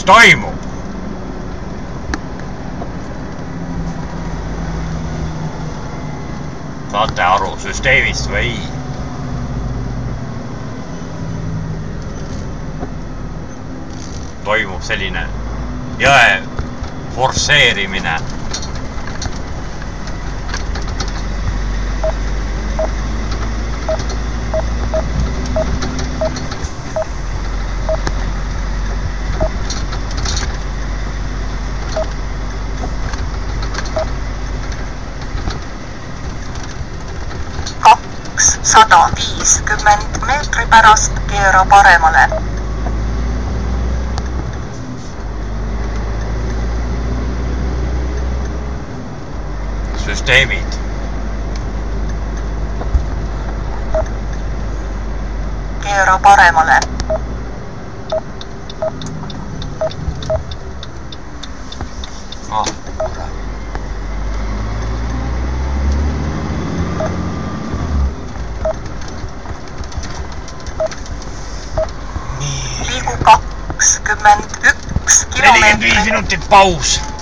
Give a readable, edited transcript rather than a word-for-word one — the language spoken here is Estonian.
Mis toimub? Saate aru süsteemist või? Toimub selline jõe forsseerimine. Sada 50 meetri pärast keera paremale. Süsteemid. Keera paremale. Liigu 21 kilomeetrit. 45 minutit paus.